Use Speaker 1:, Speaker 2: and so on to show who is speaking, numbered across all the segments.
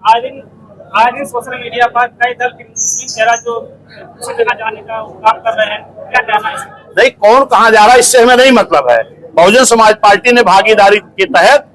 Speaker 1: आज दिन social media पर कई दल के मुस्लिम चेहरा जो दूसरी जगह जाने का काम कर रहे हैं, क्या कहना है?
Speaker 2: नहीं, कौन कहाँ जा रहा है इससे हमें नहीं मतलब है। बहुजन समाज पार्टी ने भागीदारी के तहत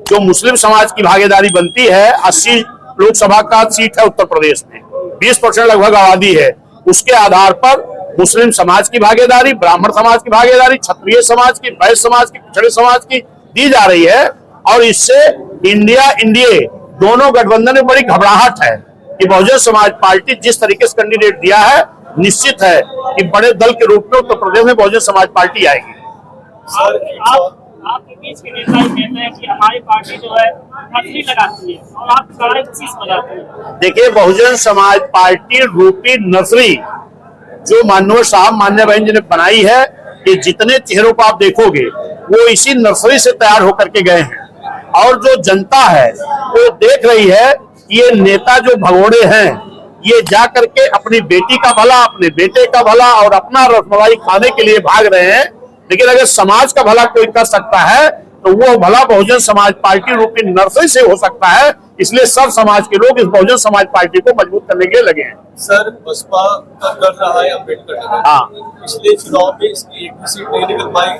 Speaker 2: जो मुस्लिम समाज की भागीदारी बनती है, 80 लोकसभा का सीट है उत्तर प्रदेश में, 20% लगभग आबादी है, उसके आधार पर मुस्लिम समाज की भागीदारी, ब्राह्मण समाज की भागीदारी, क्षत्रिय समाज की, वैश्य समाज की, पिछड़े समाज की दी जा रही है। और इससे इंडिया एनडीए दोनों गठबंधन में बड़ी घबराहट है कि बहुजन समाज पार्टी जिस तरीके से कैंडिडेट दिया है, निश्चित है कि बड़े दल के रूप में उत्तर प्रदेश में बहुजन समाज पार्टी आएगी।
Speaker 1: आपके बीच के नेता ही कहते हैं कि हमारी पार्टी जो है नकली लगाती है और आप सारे चीज बजाते हैं।
Speaker 2: देखिए, बहुजन समाज पार्टी रूपी नर्सरी जो माननीय साहब मान्य बहन जी ने बनाई है, कि जितने चेहरों को आप देखोगे वो इसी नर्सरी से तैयार होकर के गए हैं। और जो जनता है वो देख रही है कि ये नेता जो भगोड़े हैं, ये जा करके अपनी बेटी का भला, अपने बेटे का भला और अपना रसमलाई खाने के लिए भाग रहे हैं। लेकिन अगर समाज का भला कोई कर सकता है तो वो भला बहुजन समाज पार्टी रूपी नर्सरी से हो सकता है। इसलिए सब समाज के लोग इस बहुजन समाज पार्टी को मजबूत करने के लिए लगे हैं।
Speaker 3: सर, बसपा का कर रहा है अम्बेडकर नगर।
Speaker 2: हाँ,
Speaker 3: पिछले चुनाव में इसकी एक भी सीट नहीं निकल पाई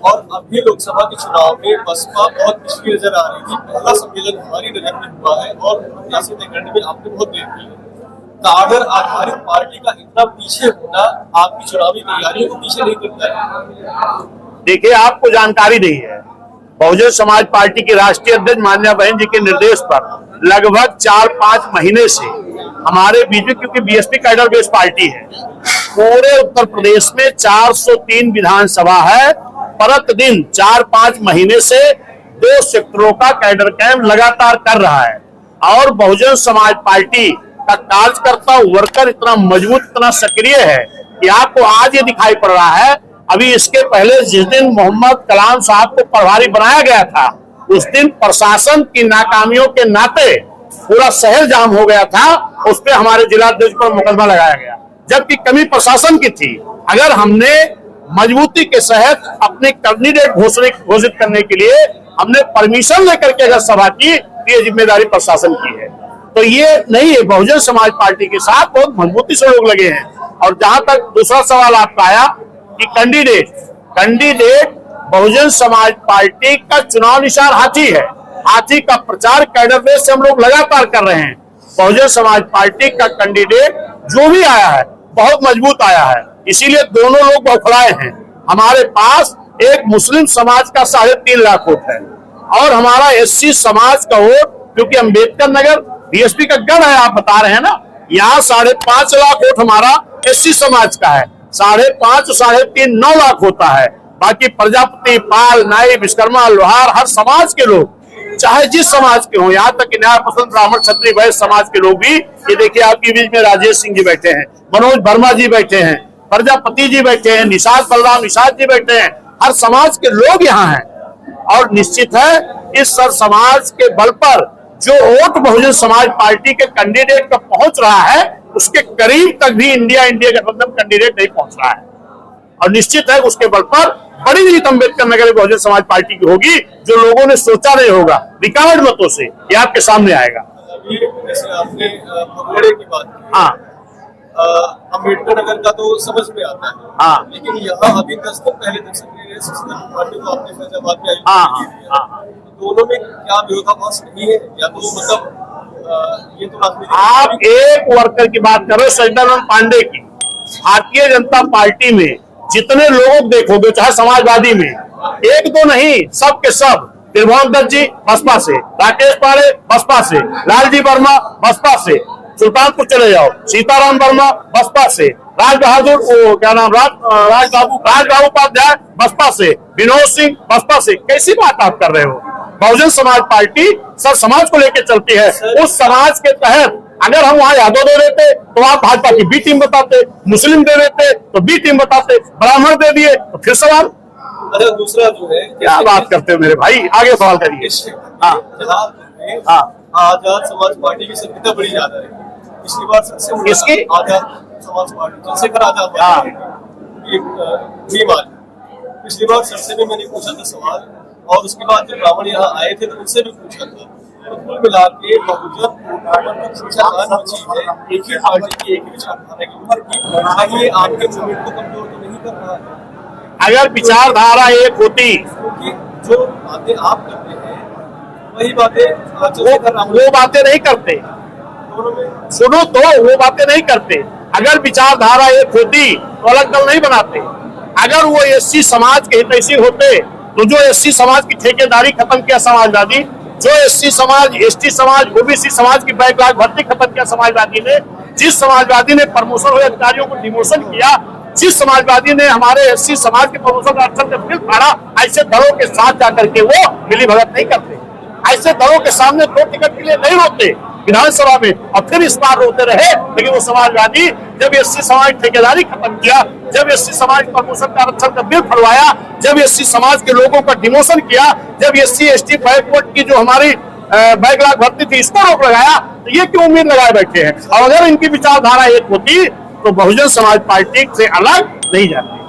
Speaker 3: और अभी लोकसभा के चुनाव में बसपा बहुत पिछड़ी नजर आ रही थी। पहला सम्मेलन हमारी नजर में हुआ है और प्रत्याशी तय करने में आपने बहुत देर की है। काडर आधारित पार्टी का इतना पीछे होना आपकी चुनावी तैयारियों को पीछे नहीं करता है?
Speaker 2: देखिए, आपको जानकारी नहीं है, बहुजन समाज पार्टी की राष्ट्रीय अध्यक्ष मान्या बहन जी के निर्देश पर लगभग 4-5 महीने से हमारे बीच में, क्योंकि बीएसपी कैडर बेस्ड पार्टी है, पूरे उत्तर प्रदेश में 403 विधानसभा है, प्रतिदिन 4-5 महीने से 2 सेक्टरों का कैडर कैंप लगातार कर रहा है। और बहुजन समाज पार्टी का कार्यकर्ता वर्कर इतना मजबूत, इतना सक्रिय है कि आपको आज ये दिखाई पड़ रहा है। अभी इसके पहले जिस दिन मोहम्मद कलाम साहब को प्रभारी बनाया गया था, उस दिन प्रशासन की नाकामियों के नाते पूरा शहर जाम हो गया था। उस पर हमारे जिलाध्यक्ष पर मुकदमा लगाया गया, जबकि कमी प्रशासन की थी। अगर हमने मजबूती के साथ अपने कैंडिडेट घोषित करने के लिए हमने परमिशन लेकर के अगर सभा की, ये जिम्मेदारी प्रशासन की है। तो ये नहीं है, बहुजन समाज पार्टी के साथ बहुत मजबूती से लोग लगे हैं। और जहां तक दूसरा सवाल आपका आया कि कैंडिडेट बहुजन समाज पार्टी का चुनाव निशान हाथी है। हाथी का प्रचार कैडर बेस से हम लोग लगातार कर रहे हैं। बहुजन समाज पार्टी का कैंडिडेट जो भी आया है बहुत मजबूत आया है, इसीलिए दोनों लोग बौखलाए हैं। हमारे पास एक मुस्लिम समाज का 3.5 लाख वोट है और हमारा एससी समाज का वोट, क्योंकि अम्बेडकर नगर बीएसपी का गढ़ है, आप बता रहे हैं ना, यहाँ 5.5 लाख वोट हमारा एससी समाज का है। 5.5 3.5 9 लाख होता है। बाकी प्रजापति, पाल, नाई, विश्वकर्मा, लोहार, हर समाज के लोग, चाहे जिस समाज के हों, यहाँ तक कि न्याय पसंद ब्राह्मण, क्षत्रिय, वैश्य समाज के लोग भी। ये देखिए, आपके बीच में राजेश सिंह जी बैठे हैं, मनोज वर्मा जी बैठे हैं, प्रजापति जी बैठे हैं, निषाद बलराम निषाद जी बैठे हैं। हर समाज के लोग यहाँ हैं और निश्चित है इस सर समाज के बल पर जो वोट बहुजन समाज पार्टी के कैंडिडेट का पहुंच रहा है, उसके करीब तक भी इंडिया गठबंधन कैंडिडेट नहीं पहुंच रहा है। और निश्चित है उसके बल पर बड़ी जीत अम्बेडकर नगर बहुजन समाज पार्टी की होगी, जो लोगों ने सोचा नहीं होगा। रिकॉर्ड मतों से ये आपके सामने आएगा।
Speaker 3: जैसे आपने भगोड़े की बात की,
Speaker 2: हाँ,
Speaker 3: अम्बेडकर नगर का तो समझ में आता है,
Speaker 2: हाँ,
Speaker 3: लेकिन यहाँ अभी 10 दिन पहले तक सक्रिय पार्टी को आपने फैजाबाद में दोनों में क्या विरोधाभास नहीं है? या तो मतलब ये तो
Speaker 2: आप एक वर्कर की बात कर रहे हो, सचिदानंद पांडे की। भारतीय जनता पार्टी में जितने लोग देखोगे, चाहे समाजवादी में, एक दो नहीं, सब के सब, त्रिभुवन दत्त जी बसपा से, राकेश पांडे बसपा से, लालजी वर्मा बसपा से, सुल्तानपुर चले जाओ, सीताराम वर्मा बसपा से, राज बहादुर क्या नाम, राज उपाध्याय बसपा से, विनोद सिंह बसपा से। कैसी बात आप कर रहे हो? बहुजन समाज पार्टी सब समाज को लेकर चलती है। उस समाज के तहत अगर हम वहाँ यादव दे देते तो आप भाजपा की बी टीम बताते, मुस्लिम दे देते तो बी टीम बताते, ब्राह्मण दे दिए तो फिर सवाल।
Speaker 3: अच्छा, दूसरा जो है,
Speaker 2: क्या बात करते हो मेरे भाई, आगे सवाल करिए। हाँ,
Speaker 3: आजाद समाज पार्टी की सक्रियता बड़ी ज्यादा है। पिछली बार सबसे
Speaker 2: किसकी?
Speaker 3: आजाद समाज पार्टी, चंद्रशेखर आजाद पिछली बार सबसे भी मैंने पूछा था सवाल, और उसके बाद जब ब्राह्मण यहाँ आए थे तो उनसे भी पूछा था। कुल मिला के बहुजन की शिक्षा चीज है, एक ही पार्टी की एक ही विचारधारा की ऊपर की ये आपके मूवमेंट को कमजोर तो नहीं कर रहा है?
Speaker 2: अगर विचारधारा एक होती,
Speaker 3: क्योंकि जो बातें आप करते हैं वही बातें
Speaker 2: वो बातें नहीं करते।
Speaker 3: दोनों में
Speaker 2: सुनो तो, वो बातें नहीं करते। अगर विचारधारा एक होती तो अलग दल नहीं बनाते। अगर वो एससी समाज के हितैषी होते तो जो एससी समाज की ठेकेदारी खत्म किया समाजवादी, जो एससी समाज, एसटी समाज, ओबीसी समाज की बैकलॉग भर्ती खत्म किया समाजवादी ने, जिस समाजवादी ने प्रमोशन हुए अधिकारियों को डिमोशन किया, जिस समाजवादी ने हमारे एससी समाज के प्रमोशन का अक्षर बिल फाड़ा, ऐसे दलों के साथ जाकर के वो मिली भगत नहीं करते। ऐसे दलों के सामने 2 टिकट के लिए नहीं रोते विधानसभा में, और फिर इस बार रोते रहे। लेकिन वो समाजवादी जब एससी समाज ठेकेदारी खत्म किया, जब एससी समाज प्रमोशन का आरक्षण का बिल फड़वाया, जब एससी समाज के लोगों का डिमोशन किया, जब एससी एसटी बैकवर्ड की जो हमारी बैकलॉग भर्ती थी इसको रोक लगाया, तो ये क्यों उम्मीद लगाए बैठे हैं? और अगर इनकी विचारधारा एक होती तो बहुजन समाज पार्टी से अलग नहीं जाती।